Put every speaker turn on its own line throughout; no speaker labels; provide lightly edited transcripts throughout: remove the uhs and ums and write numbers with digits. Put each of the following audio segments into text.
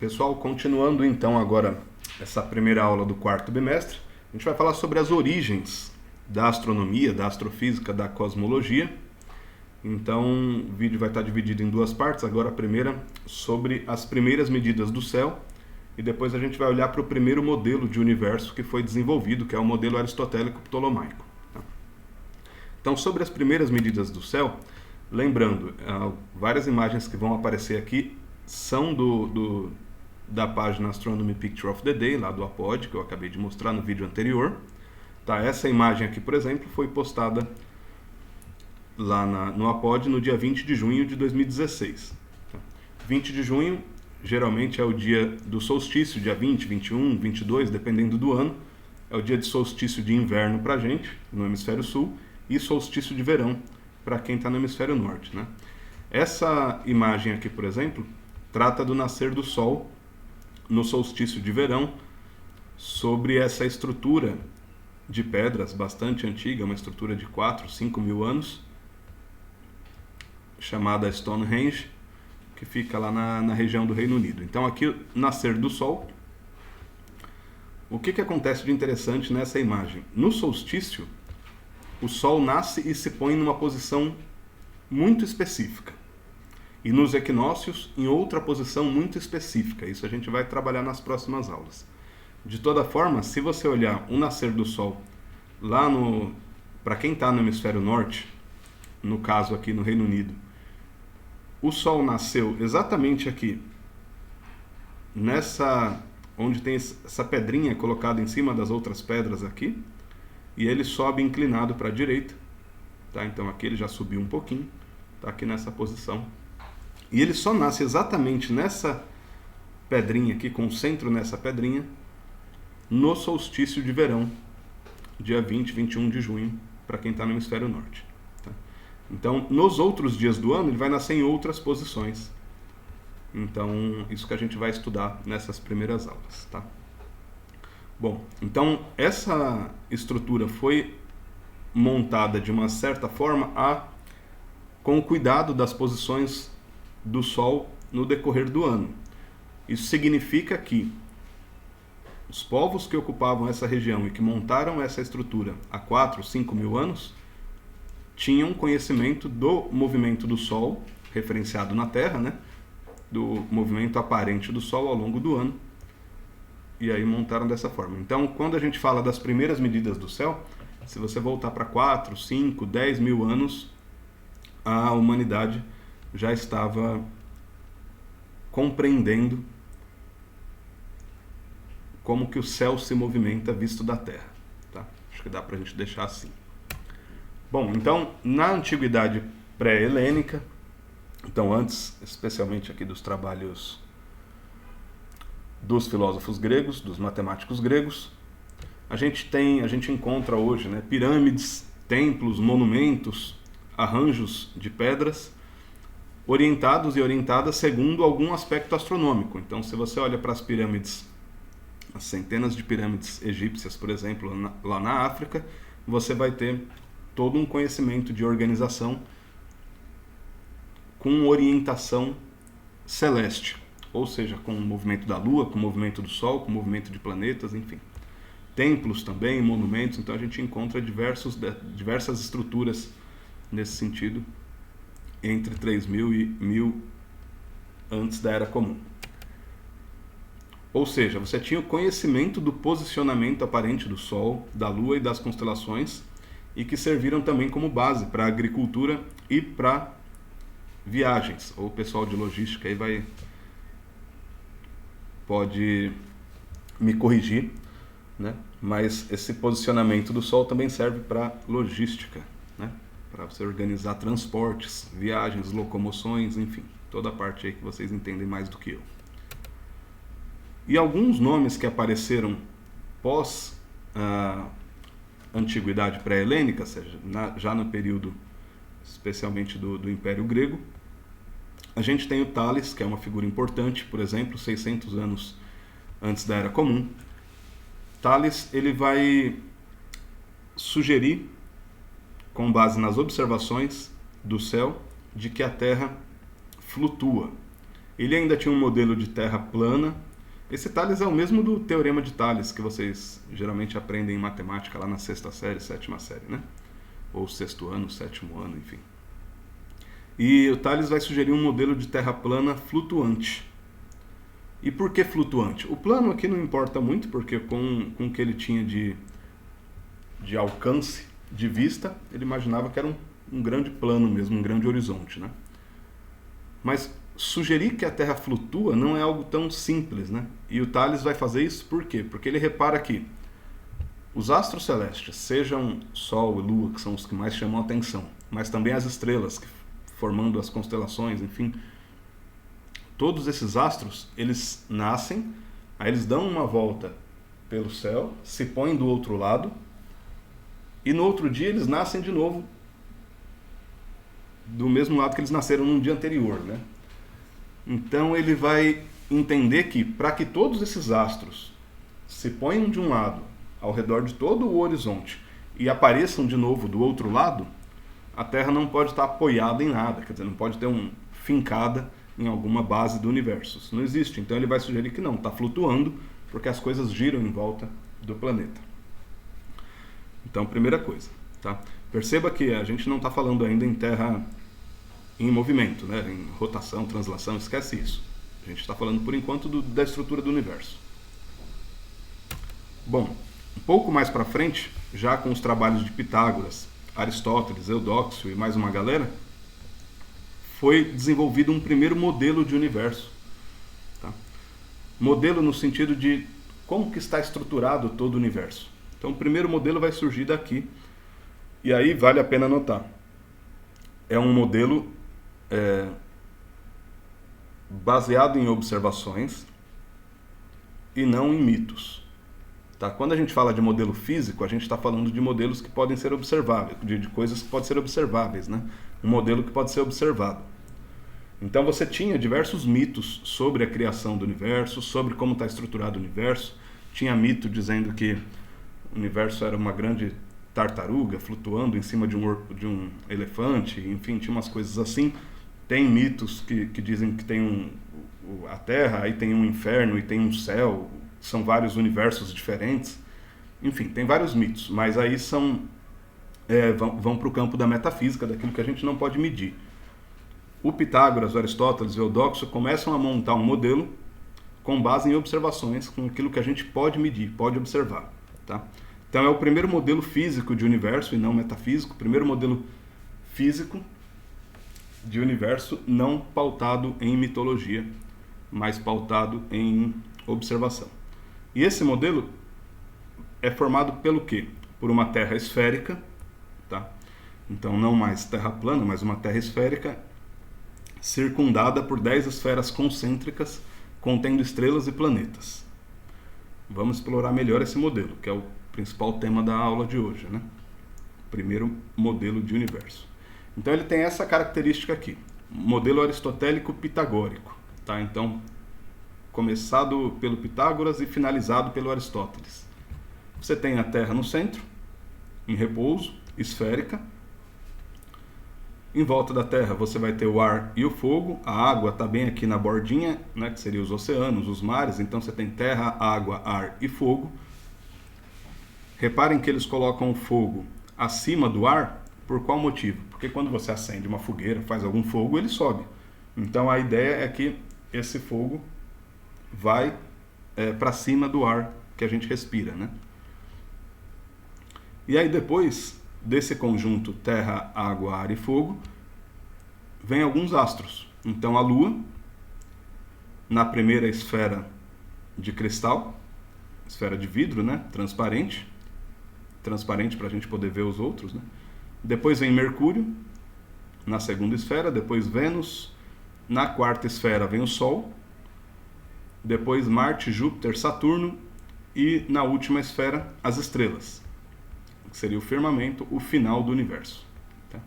Pessoal, continuando então agora essa primeira aula do quarto bimestre, a gente vai falar sobre as origens da astronomia, da astrofísica, da cosmologia. Então o vídeo vai estar dividido em duas partes. Agora a primeira sobre as primeiras medidas do céu e depois a gente vai olhar para o primeiro modelo de universo que foi desenvolvido, que é o modelo aristotélico ptolomaico. Então, sobre as primeiras medidas do céu, lembrando, várias imagens que vão aparecer aqui são da página Astronomy Picture of the Day, lá do Apod, que eu acabei de mostrar no vídeo anterior. Tá, essa imagem aqui, por exemplo, foi postada lá no Apod no dia 20 de junho de 2016. Tá? 20 de junho, geralmente é o dia do solstício, dia 20, 21, 22, dependendo do ano. É o dia de solstício de inverno para a gente, no hemisfério sul, e solstício de verão para quem está no hemisfério norte, né? Essa imagem aqui, por exemplo, trata do nascer do Sol no solstício de verão, sobre essa estrutura de pedras bastante antiga, uma estrutura de 4, 5 mil anos, chamada Stonehenge, que fica lá na região do Reino Unido. Então aqui, nascer do Sol. O que acontece de interessante nessa imagem? No solstício, o Sol nasce e se põe numa posição muito específica. E nos equinócios, em outra posição muito específica. Isso a gente vai trabalhar nas próximas aulas. De toda forma, se você olhar o nascer do Sol lá para quem está no hemisfério norte, no caso aqui no Reino Unido, o Sol nasceu exatamente aqui, onde tem essa pedrinha colocada em cima das outras pedras aqui, e ele sobe inclinado para a direita, tá? Então aqui ele já subiu um pouquinho, está aqui nessa posição. E ele só nasce exatamente nessa pedrinha aqui, com o centro nessa pedrinha, no solstício de verão, dia 20, 21 de junho, para quem está no hemisfério norte. Tá? Então, nos outros dias do ano, ele vai nascer em outras posições. Então, isso que a gente vai estudar nessas primeiras aulas. Tá? Bom, então essa estrutura foi montada de uma certa forma com o cuidado das posições do Sol no decorrer do ano. Isso significa que os povos que ocupavam essa região e que montaram essa estrutura há 4, 5 mil anos tinham conhecimento do movimento do Sol, referenciado na Terra, né? Do movimento aparente do Sol ao longo do ano. E aí montaram dessa forma. Então, quando a gente fala das primeiras medidas do céu, se você voltar para 4, 5, 10 mil anos, a humanidade já estava compreendendo como que o céu se movimenta visto da Terra. Tá? Acho que dá para a gente deixar assim. Bom, então, na antiguidade pré-helênica, então antes, especialmente aqui dos trabalhos dos filósofos gregos, dos matemáticos gregos, a gente encontra hoje, né, pirâmides, templos, monumentos, arranjos de pedras, orientados e orientadas segundo algum aspecto astronômico. Então, se você olha para as pirâmides, as centenas de pirâmides egípcias, por exemplo, lá na África, você vai ter todo um conhecimento de organização com orientação celeste. Ou seja, com o movimento da Lua, com o movimento do Sol, com o movimento de planetas, enfim. Templos também, monumentos, então a gente encontra diversas estruturas nesse sentido, entre 3.000 e 1.000 antes da Era Comum. Ou seja, você tinha o conhecimento do posicionamento aparente do Sol, da Lua e das constelações, e que serviram também como base para a agricultura e para viagens. Ou o pessoal de logística aí pode me corrigir, né? Mas esse posicionamento do Sol também serve para logística, né? Para você organizar transportes, viagens, locomoções, enfim, toda a parte aí que vocês entendem mais do que eu. E alguns nomes que apareceram pós a antiguidade pré-helênica, ou seja, já no período especialmente do Império Grego, a gente tem o Tales, que é uma figura importante, por exemplo, 600 anos antes da Era Comum. Tales, ele vai sugerir, com base nas observações do céu, de que a Terra flutua. Ele ainda tinha um modelo de terra plana. Esse Tales é o mesmo do Teorema de Tales, que vocês geralmente aprendem em matemática lá na sexta série, sétima série, né? Ou sexto ano, sétimo ano, enfim. E o Tales vai sugerir um modelo de terra plana flutuante. E por que flutuante? O plano aqui não importa muito, porque com o que ele tinha de alcance de vista, ele imaginava que era um grande plano mesmo, um grande horizonte, né? Mas sugerir que a Terra flutua não é algo tão simples, né? E o Tales vai fazer isso por quê? Porque ele repara que os astros celestes, sejam Sol e Lua, que são os que mais chamam a atenção, mas também as estrelas, formando as constelações, enfim, todos esses astros, eles nascem, aí eles dão uma volta pelo céu, se põem do outro lado, e no outro dia eles nascem de novo do mesmo lado que eles nasceram no dia anterior, né? Então ele vai entender que para que todos esses astros se ponham de um lado ao redor de todo o horizonte e apareçam de novo do outro lado, a Terra não pode estar apoiada em nada, quer dizer, não pode ter fincada em alguma base do universo. Isso não existe. Então ele vai sugerir que não, está flutuando porque as coisas giram em volta do planeta. Então, primeira coisa, tá? Perceba que a gente não está falando ainda em Terra em movimento, né? Em rotação, translação, esquece isso. A gente está falando, por enquanto, da estrutura do universo. Bom, um pouco mais para frente, já com os trabalhos de Pitágoras, Aristóteles, Eudóxio e mais uma galera, foi desenvolvido um primeiro modelo de universo. Tá? Modelo no sentido de como que está estruturado todo o universo. Então, o primeiro modelo vai surgir daqui, e aí vale a pena notar. É um modelo baseado em observações e não em mitos. Tá? Quando a gente fala de modelo físico, a gente está falando de modelos que podem ser observáveis, de coisas que podem ser observáveis, né? Um modelo que pode ser observado. Então você tinha diversos mitos sobre a criação do universo, sobre como está estruturado o universo. Tinha mito dizendo que o universo era uma grande tartaruga flutuando em cima de um elefante, enfim, tinha umas coisas assim. Tem mitos que dizem que tem a Terra, aí tem um inferno e tem um céu, são vários universos diferentes. Enfim, tem vários mitos, mas aí vão para o campo da metafísica, daquilo que a gente não pode medir. O Pitágoras, o Aristóteles e o Eudóxio começam a montar um modelo com base em observações, com aquilo que a gente pode medir, pode observar. Tá? Então é o primeiro modelo físico de universo e não metafísico, o primeiro modelo físico de universo não pautado em mitologia, mas pautado em observação. E esse modelo é formado pelo quê? Por uma Terra esférica, tá? Então não mais Terra plana, mas uma Terra esférica circundada por 10 esferas concêntricas contendo estrelas e planetas. Vamos explorar melhor esse modelo, que é o principal tema da aula de hoje, né? Primeiro modelo de universo. Então ele tem essa característica aqui, modelo aristotélico pitagórico, tá? Então, começado pelo Pitágoras e finalizado pelo Aristóteles. Você tem a Terra no centro, em repouso, esférica. Em volta da Terra você vai ter o ar e o fogo, a água está bem aqui na bordinha, né, que seriam os oceanos, os mares, então você tem terra, água, ar e fogo. Reparem que eles colocam o fogo acima do ar, por qual motivo? Porque quando você acende uma fogueira, faz algum fogo, ele sobe. Então a ideia é que esse fogo vai para cima do ar que a gente respira, né? E aí depois desse conjunto terra, água, ar e fogo, vem alguns astros. Então a Lua, na primeira esfera de cristal, esfera de vidro, né? Transparente para a gente poder ver os outros, né? Depois vem Mercúrio, na segunda esfera, depois Vênus, na quarta esfera vem o Sol, depois Marte, Júpiter, Saturno e na última esfera as estrelas, que seria o firmamento, o final do universo. Tá?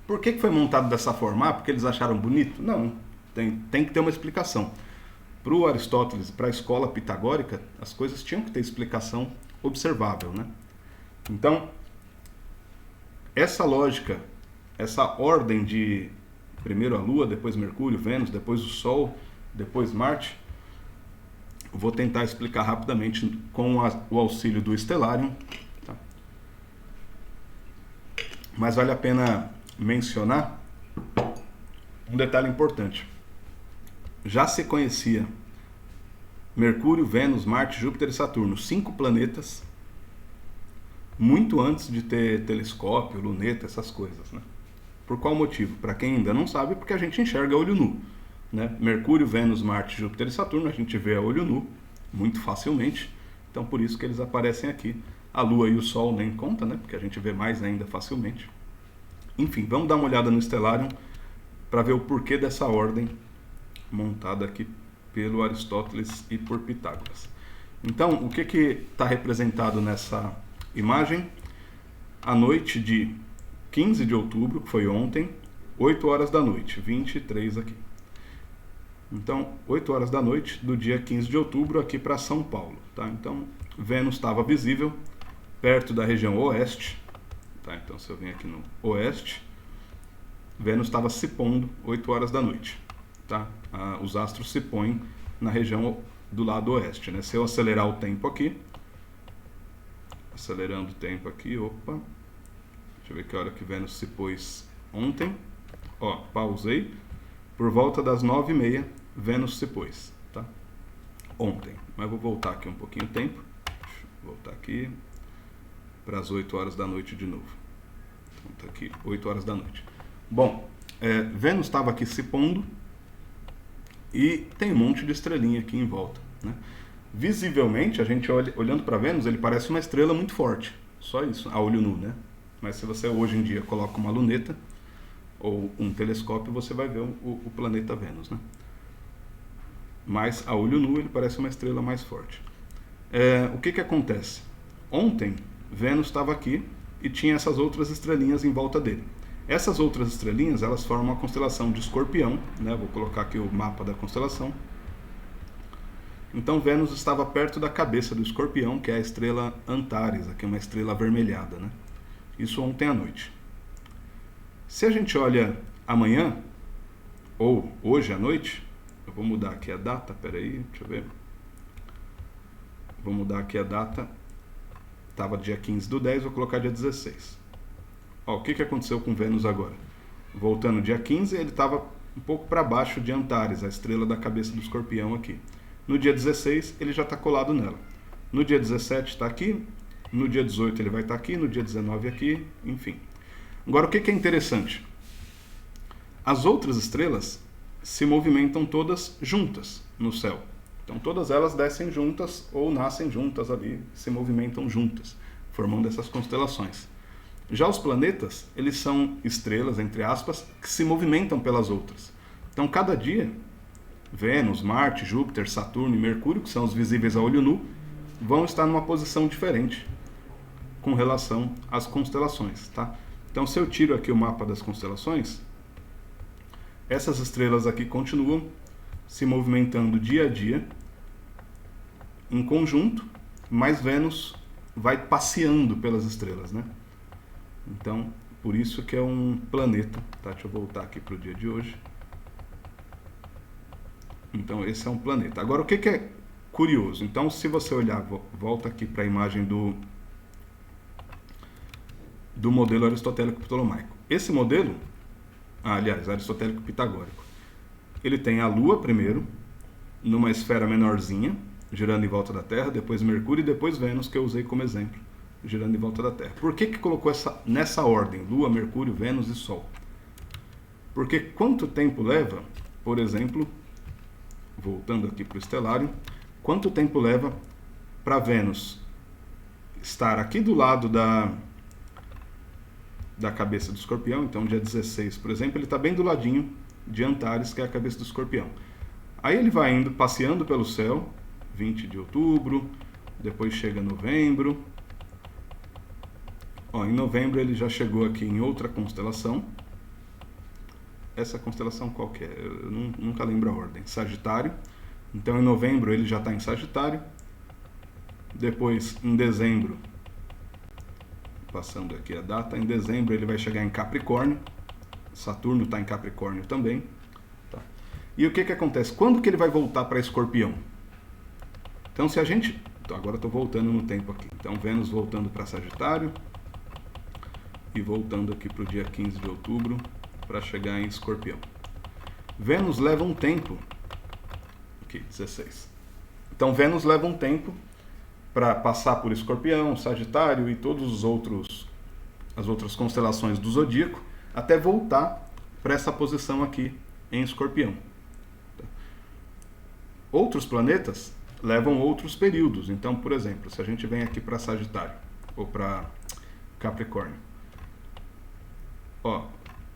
Por que foi montado dessa forma? Porque eles acharam bonito? Não, tem que ter uma explicação. Para o Aristóteles, para a escola pitagórica, as coisas tinham que ter explicação observável, né? Então, essa lógica, essa ordem de Primeiro a Lua, depois Mercúrio, Vênus, depois o Sol, depois Marte. Vou tentar explicar rapidamente com o auxílio do Stellarium. Tá? Mas vale a pena mencionar um detalhe importante. Já se conhecia Mercúrio, Vênus, Marte, Júpiter e Saturno, 5 planetas, muito antes de ter telescópio, luneta, essas coisas, né? Por qual motivo? Para quem ainda não sabe, porque a gente enxerga a olho nu, né? Mercúrio, Vênus, Marte, Júpiter e Saturno a gente vê a olho nu muito facilmente, então por isso que eles aparecem aqui. A Lua e o Sol nem conta, né? Porque a gente vê mais ainda facilmente. Enfim, vamos dar uma olhada no Stellarium para ver o porquê dessa ordem montada aqui pelo Aristóteles e por Pitágoras. Então, o que está representado nessa imagem? A noite de 15 de outubro, que foi ontem, 8 horas da noite, 23 aqui. Então, 8 horas da noite do dia 15 de outubro aqui para São Paulo. Tá? Então, Vênus estava visível perto da região oeste. Tá? Então, se eu venho aqui no oeste, Vênus estava se pondo 8 horas da noite. Tá? Os astros se põem na região do lado oeste. Né? Se eu acelerar o tempo aqui, acelerando o tempo aqui, opa, deixa eu ver que hora que Vênus se pôs ontem. Ó, pausei. Por volta das 9h30, Vênus se pôs, tá? Ontem. Mas vou voltar aqui um pouquinho o tempo. Deixa eu voltar aqui para as 8 horas da noite de novo. Então tá aqui, 8 horas da noite. Bom, Vênus estava aqui se pondo e tem um monte de estrelinha aqui em volta, né? Visivelmente, a gente olhando para Vênus, ele parece uma estrela muito forte. Só isso, a olho nu, né? Mas se você hoje em dia coloca uma luneta ou um telescópio, você vai ver o planeta Vênus, né? Mas a olho nu ele parece uma estrela mais forte. O que acontece? Ontem, Vênus estava aqui e tinha essas outras estrelinhas em volta dele. Essas outras estrelinhas, elas formam a constelação de Escorpião, né? Vou colocar aqui o mapa da constelação. Então, Vênus estava perto da cabeça do Escorpião, que é a estrela Antares, aqui uma estrela avermelhada, né? Isso ontem à noite. Se a gente olha amanhã, ou hoje à noite, eu vou mudar aqui a data, peraí, deixa eu ver. Vou mudar aqui a data, estava dia 15/10, vou colocar dia 16. Ó, o que aconteceu com Vênus agora? Voltando dia 15, ele estava um pouco para baixo de Antares, a estrela da cabeça do Escorpião aqui. No dia 16, ele já está colado nela. No dia 17 está aqui, no dia 18 ele vai estar aqui, no dia 19 aqui, enfim. Agora, o que é interessante? As outras estrelas se movimentam todas juntas no céu. Então, todas elas descem juntas ou nascem juntas ali, se movimentam juntas, formando essas constelações. Já os planetas, eles são estrelas, entre aspas, que se movimentam pelas outras. Então, cada dia, Vênus, Marte, Júpiter, Saturno e Mercúrio, que são os visíveis a olho nu, vão estar numa posição diferente com relação às constelações, tá? Então, se eu tiro aqui o mapa das constelações, essas estrelas aqui continuam se movimentando dia a dia, em conjunto, mas Vênus vai passeando pelas estrelas, né? Então, por isso que é um planeta, tá? Deixa eu voltar aqui para o dia de hoje. Então, esse é um planeta. Agora, o que é curioso? Então, se você olhar, volta aqui para a imagem do modelo aristotélico-ptolomaico. Esse modelo, aliás, aristotélico-pitagórico, ele tem a Lua primeiro, numa esfera menorzinha, girando em volta da Terra, depois Mercúrio e depois Vênus, que eu usei como exemplo, girando em volta da Terra. Por que colocou nessa ordem, Lua, Mercúrio, Vênus e Sol? Porque quanto tempo leva, por exemplo, voltando aqui para o Stellarium, quanto tempo leva para Vênus estar aqui do lado da cabeça do Escorpião? Então, dia 16, por exemplo, ele está bem do ladinho de Antares, que é a cabeça do Escorpião. Aí ele vai indo, passeando pelo céu, 20 de outubro, depois chega novembro. Ó, em novembro ele já chegou aqui em outra constelação. Essa constelação qual que é? Eu nunca lembro a ordem. Sagitário. Então, em novembro ele já está em Sagitário. Depois, em dezembro, passando aqui a data, em dezembro ele vai chegar em Capricórnio. Saturno está em Capricórnio também. Tá? E o que acontece? Quando que ele vai voltar para Escorpião? Então, se a gente... Então, agora estou voltando no tempo aqui. Então, Vênus voltando para Sagitário e voltando aqui para o dia 15 de outubro para chegar em Escorpião. Vênus leva um tempo... Aqui, 16. Então, Vênus leva um tempo para passar por Escorpião, Sagitário e todos os outros... as outras constelações do Zodíaco, até voltar para essa posição aqui em Escorpião. Outros planetas levam outros períodos. Então, por exemplo, se a gente vem aqui para Sagitário ou para Capricórnio, ó,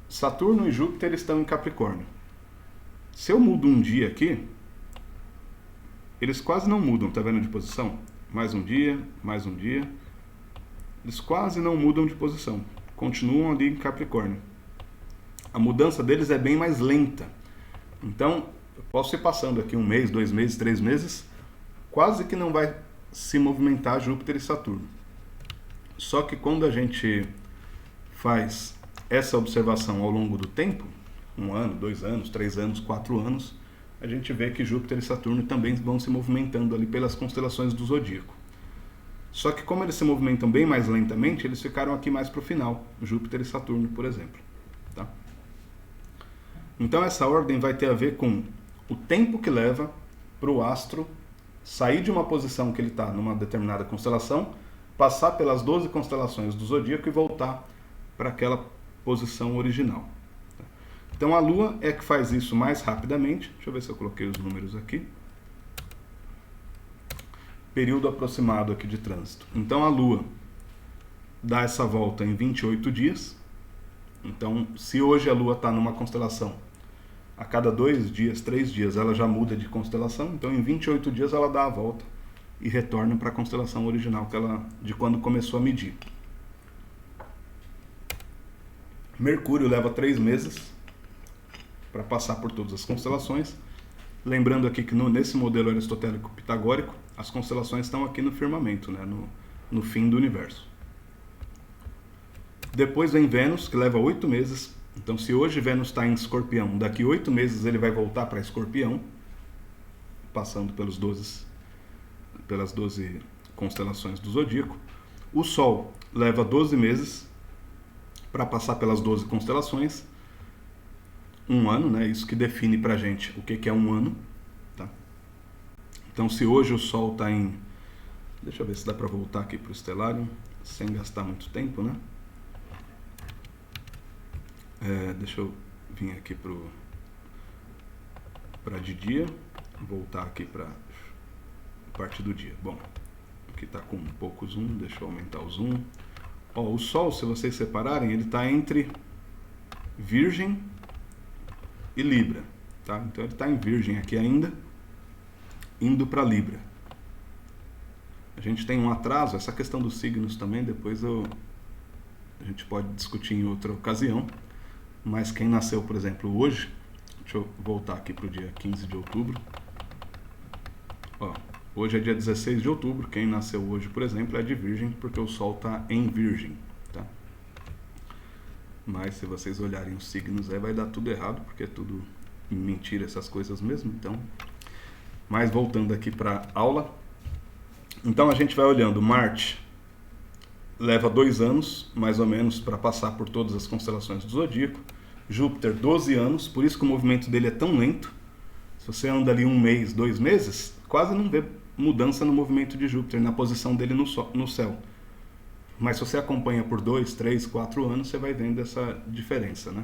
Saturno e Júpiter estão em Capricórnio. Se eu mudo um dia aqui, eles quase não mudam, tá vendo de posição? Mais um dia, mais um dia. Eles quase não mudam de posição, continuam ali em Capricórnio. A mudança deles é bem mais lenta. Então, eu posso ir passando aqui 1 mês, 2 meses, 3 meses, quase que não vai se movimentar Júpiter e Saturno. Só que quando a gente faz essa observação ao longo do tempo, 1 ano, 2 anos, 3 anos, 4 anos, a gente vê que Júpiter e Saturno também vão se movimentando ali pelas constelações do Zodíaco. Só que como eles se movimentam bem mais lentamente, eles ficaram aqui mais para o final, Júpiter e Saturno, por exemplo. Tá? Então essa ordem vai ter a ver com o tempo que leva para o astro sair de uma posição que ele está numa determinada constelação, passar pelas 12 constelações do Zodíaco e voltar para aquela posição original. Tá? Então a Lua é que faz isso mais rapidamente. Deixa eu ver se eu coloquei os números aqui. Período aproximado aqui de trânsito. Então a Lua dá essa volta em 28 dias. Então, se hoje a Lua está numa constelação, a cada 2 dias, 3 dias, ela já muda de constelação. Então, em 28 dias, ela dá a volta e retorna para a constelação original de quando começou a medir. Mercúrio leva 3 meses para passar por todas as constelações. Lembrando aqui que nesse modelo aristotélico pitagórico, as constelações estão aqui no firmamento, né? no fim do universo. Depois vem Vênus, que leva 8 meses. Então, se hoje Vênus está em Escorpião, daqui 8 meses ele vai voltar para Escorpião, passando pelas 12 constelações do Zodíaco. O Sol leva 12 meses para passar pelas 12 constelações. 1 ano, né? Isso que define para a gente o que é 1 ano. Tá? Então, se hoje o Sol está em... Deixa eu ver se dá para voltar aqui para o estelário, sem gastar muito tempo, né? Deixa eu vir aqui para de dia, voltar aqui para a parte do dia. Bom, aqui está com um pouco zoom, deixa eu aumentar o zoom. Ó, o Sol, se vocês separarem, ele está entre Virgem e Libra. Tá? Então ele está em Virgem aqui ainda, indo para Libra. A gente tem um atraso, essa questão dos signos também, depois a gente pode discutir em outra ocasião. Mas quem nasceu, por exemplo, hoje, deixa eu voltar aqui para o dia 15 de outubro. Ó, hoje é dia 16 de outubro, quem nasceu hoje, por exemplo, é de Virgem, porque o Sol está em Virgem. Tá? Mas se vocês olharem os signos aí, vai dar tudo errado, porque é tudo mentira, essas coisas mesmo. Então, mas voltando aqui para a aula. Então a gente vai olhando Marte. Leva 2 anos, mais ou menos, para passar por todas as constelações do Zodíaco. Júpiter, 12 anos, por isso que o movimento dele é tão lento. Se você anda ali 1 mês, 2 meses, quase não vê mudança no movimento de Júpiter, na posição dele no céu. Mas se você acompanha por 2, 3, 4 anos, você vai vendo essa diferença, né?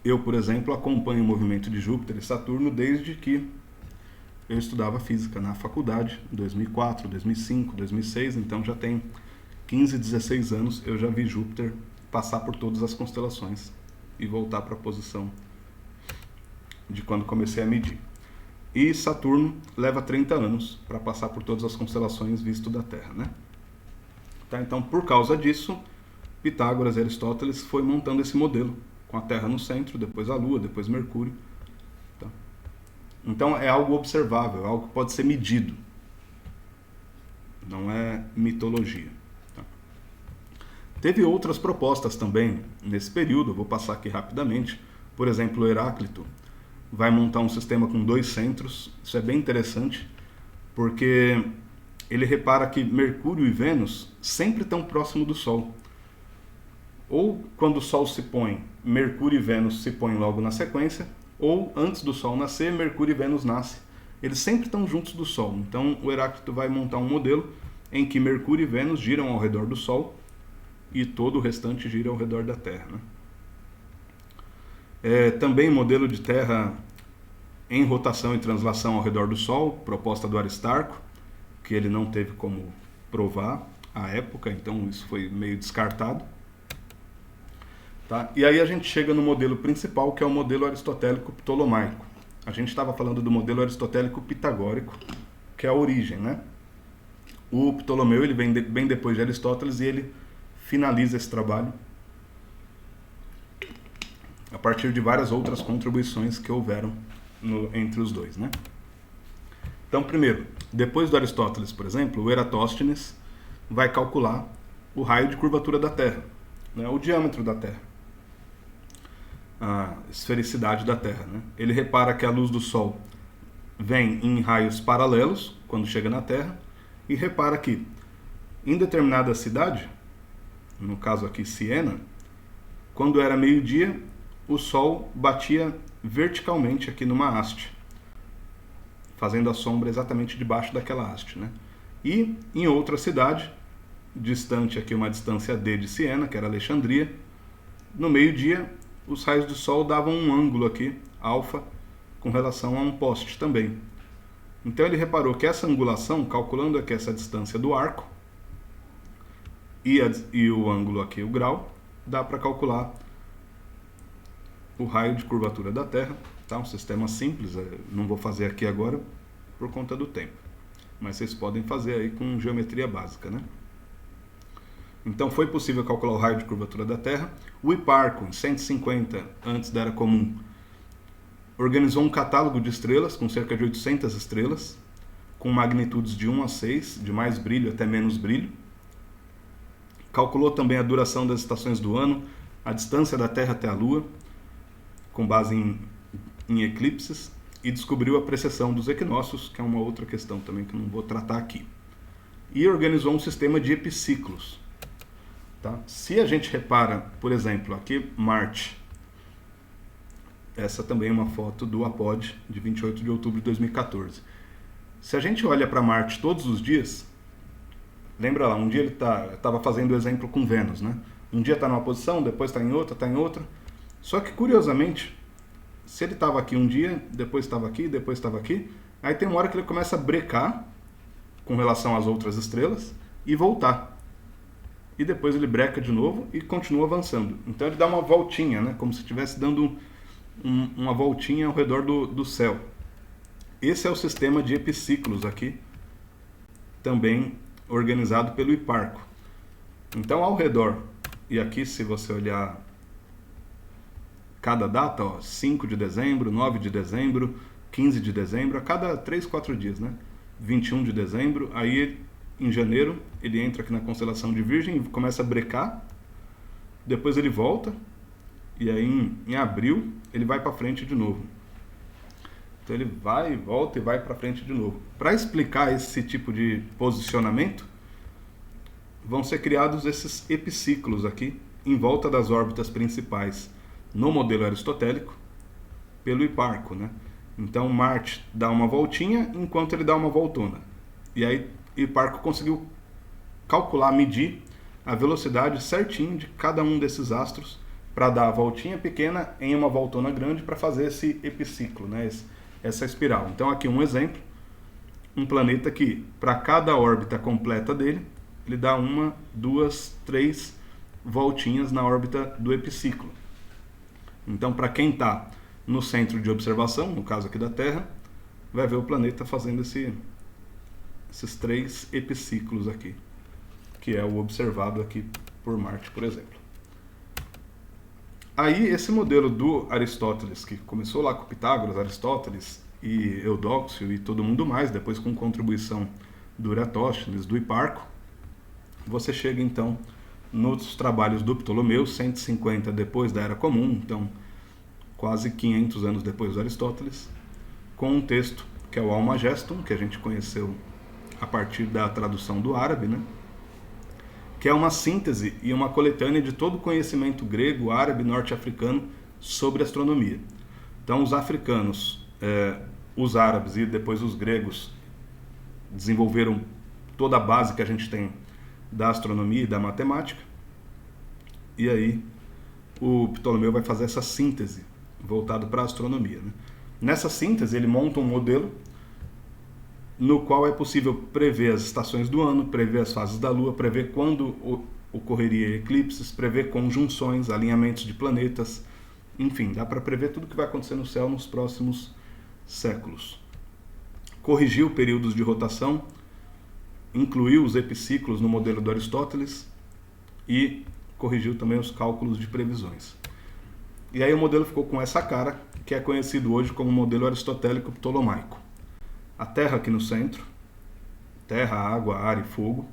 Eu, por exemplo, acompanho o movimento de Júpiter e Saturno desde que eu estudava física na faculdade, em 2004, 2005, 2006, então já tem 15, 16 anos eu já vi Júpiter passar por todas as constelações e voltar para a posição de quando comecei a medir. E Saturno leva 30 anos para passar por todas as constelações visto da Terra, né? Tá, então, por causa disso, Pitágoras e Aristóteles foi montando esse modelo, com a Terra no centro, depois a Lua, depois Mercúrio. Então é algo observável, algo que pode ser medido. Não é mitologia. Tá? Teve outras propostas também nesse período, eu vou passar aqui rapidamente. Por exemplo, o Heráclito vai montar um sistema com 2 centros, isso é bem interessante, porque ele repara que Mercúrio e Vênus sempre estão próximo do Sol. Ou quando o Sol se põe, Mercúrio e Vênus se põem logo na sequência, ou antes do Sol nascer, Mercúrio e Vênus nascem. Eles sempre estão juntos do Sol. Então o Heráclito vai montar um modelo em que Mercúrio e Vênus giram ao redor do Sol e todo o restante gira ao redor da Terra, né? Também modelo de Terra em rotação e translação ao redor do Sol, proposta do Aristarco, que ele não teve como provar à época, então isso foi meio descartado. Tá? E aí a gente chega no modelo principal, que é o modelo aristotélico ptolomaico. A gente estava falando do modelo aristotélico pitagórico, que é a origem, né? O Ptolomeu ele vem bem depois de Aristóteles e ele finaliza esse trabalho a partir de várias outras contribuições que houveram entre os dois, né? Então, primeiro, depois do Aristóteles, por exemplo, o Eratóstenes vai calcular o raio de curvatura da Terra, né? O diâmetro da Terra, a esfericidade da Terra, né? Ele repara que a luz do Sol vem em raios paralelos quando chega na Terra e repara que em determinada cidade, no caso aqui Siena, quando era meio-dia, o Sol batia verticalmente aqui numa haste, fazendo a sombra exatamente debaixo daquela haste, né? E em outra cidade, distante aqui, uma distância D de Siena, que era Alexandria, no meio-dia, os raios do Sol davam um ângulo aqui, alfa, com relação a um poste também. Então ele reparou que essa angulação, calculando aqui essa distância do arco, e o ângulo aqui, o grau, dá para calcular o raio de curvatura da Terra, tá? Um sistema simples, não vou fazer aqui agora por conta do tempo, mas vocês podem fazer aí com geometria básica, né? Então foi possível calcular o raio de curvatura da Terra. O Hiparco, em 150 antes da Era Comum, organizou um catálogo de estrelas com cerca de 800 estrelas, com magnitudes de 1 a 6, de mais brilho até menos brilho. Calculou também a duração das estações do ano, a distância da Terra até a Lua, com base em eclipses, e descobriu a precessão dos equinócios, que é uma outra questão também que eu não vou tratar aqui. E organizou um sistema de epiciclos. Tá? Se a gente repara, por exemplo, aqui Marte, essa também é uma foto do Apod, de 28 de outubro de 2014. Se a gente olha para Marte todos os dias, lembra lá, um dia ele estava fazendo o exemplo com Vênus, né? Um dia está numa posição, depois está em outra, está em outra. Só que, curiosamente, se ele estava aqui um dia, depois estava aqui, depois estava aqui, aí tem uma hora que ele começa a brecar com relação às outras estrelas e voltar. E depois ele breca de novo e continua avançando. Então ele dá uma voltinha, né? Como se estivesse dando uma voltinha ao redor do céu. Esse é o sistema de epiciclos aqui, também organizado pelo Hiparco. Então ao redor, e aqui se você olhar cada data, ó, 5 de dezembro, 9 de dezembro, 15 de dezembro, a cada 3, 4 dias, né? 21 de dezembro, aí em janeiro ele entra aqui na constelação de Virgem e começa a brecar, depois ele volta, e aí em abril ele vai para frente de novo. Então ele vai, volta e vai para frente de novo. Para explicar esse tipo de posicionamento, vão ser criados esses epiciclos aqui, em volta das órbitas principais, no modelo aristotélico, pelo Hiparco, né? Então Marte dá uma voltinha enquanto ele dá uma voltona. E aí Hiparco conseguiu calcular, medir a velocidade certinho de cada um desses astros para dar a voltinha pequena em uma voltona grande para fazer esse epiciclo, né? Essa espiral. Então aqui um exemplo, um planeta que para cada órbita completa dele, ele dá 1, 2, 3 voltinhas na órbita do epiciclo. Então, para quem está no centro de observação, no caso aqui da Terra, vai ver o planeta fazendo esses 3 epiciclos aqui, que é o observado aqui por Marte, por exemplo. Aí, esse modelo do Aristóteles, que começou lá com Pitágoras, Aristóteles e Eudóxio e todo mundo mais, depois com contribuição do Eratóstenes, do Hiparco, você chega então nos trabalhos do Ptolomeu, 150 depois da Era Comum, então quase 500 anos depois de Aristóteles, com um texto que é o Almagestum, que a gente conheceu a partir da tradução do árabe, né? Que é uma síntese e uma coletânea de todo o conhecimento grego, árabe, norte-africano sobre astronomia. Então os africanos, os árabes e depois os gregos desenvolveram toda a base que a gente tem da astronomia e da matemática, e aí o Ptolomeu vai fazer essa síntese voltado para a astronomia, né? Nessa síntese ele monta um modelo no qual é possível prever as estações do ano, prever as fases da Lua, prever quando ocorreria eclipses, prever conjunções, alinhamentos de planetas, enfim, dá para prever tudo o que vai acontecer no céu nos próximos séculos. Corrigiu períodos de rotação, incluiu os epiciclos no modelo do Aristóteles e corrigiu também os cálculos de previsões. E aí o modelo ficou com essa cara, que é conhecido hoje como modelo aristotélico ptolomaico. A Terra aqui no centro, terra, água, ar e fogo,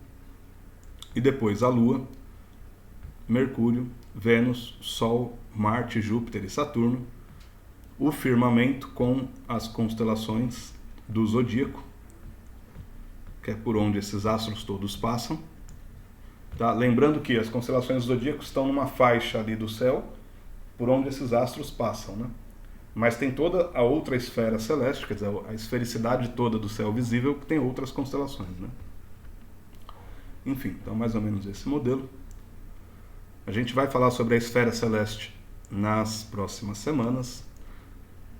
e depois a Lua, Mercúrio, Vênus, Sol, Marte, Júpiter e Saturno, o firmamento com as constelações do zodíaco, que é por onde esses astros todos passam. Tá? Lembrando que as constelações do zodíaco estão numa faixa ali do céu, por onde esses astros passam, né? Mas tem toda a outra esfera celeste, quer dizer, a esfericidade toda do céu visível, que tem outras constelações, né? Enfim, então mais ou menos esse modelo. A gente vai falar sobre a esfera celeste nas próximas semanas.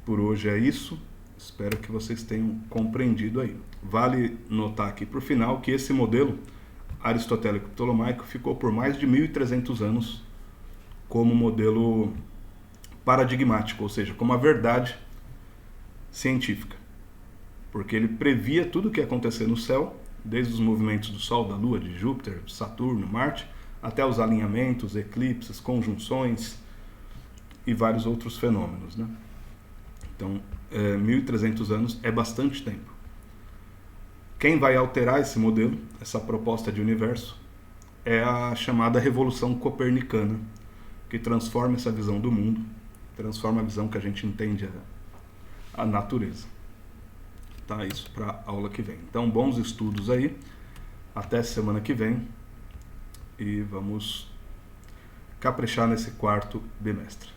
Por hoje é isso. Espero que vocês tenham compreendido aí. Vale notar aqui para o final que esse modelo aristotélico ptolomaico ficou por mais de 1.300 anos como modelo paradigmático, ou seja, como a verdade científica. Porque ele previa tudo o que ia acontecer no céu, desde os movimentos do Sol, da Lua, de Júpiter, Saturno, Marte, até os alinhamentos, eclipses, conjunções e vários outros fenômenos, né? Então, 1.300 anos é bastante tempo. Quem vai alterar esse modelo, essa proposta de universo, é a chamada Revolução Copernicana, que transforma essa visão do mundo, transforma a visão que a gente entende a natureza. Tá? Isso para a aula que vem. Então, bons estudos aí. Até semana que vem. E vamos caprichar nesse quarto bimestre.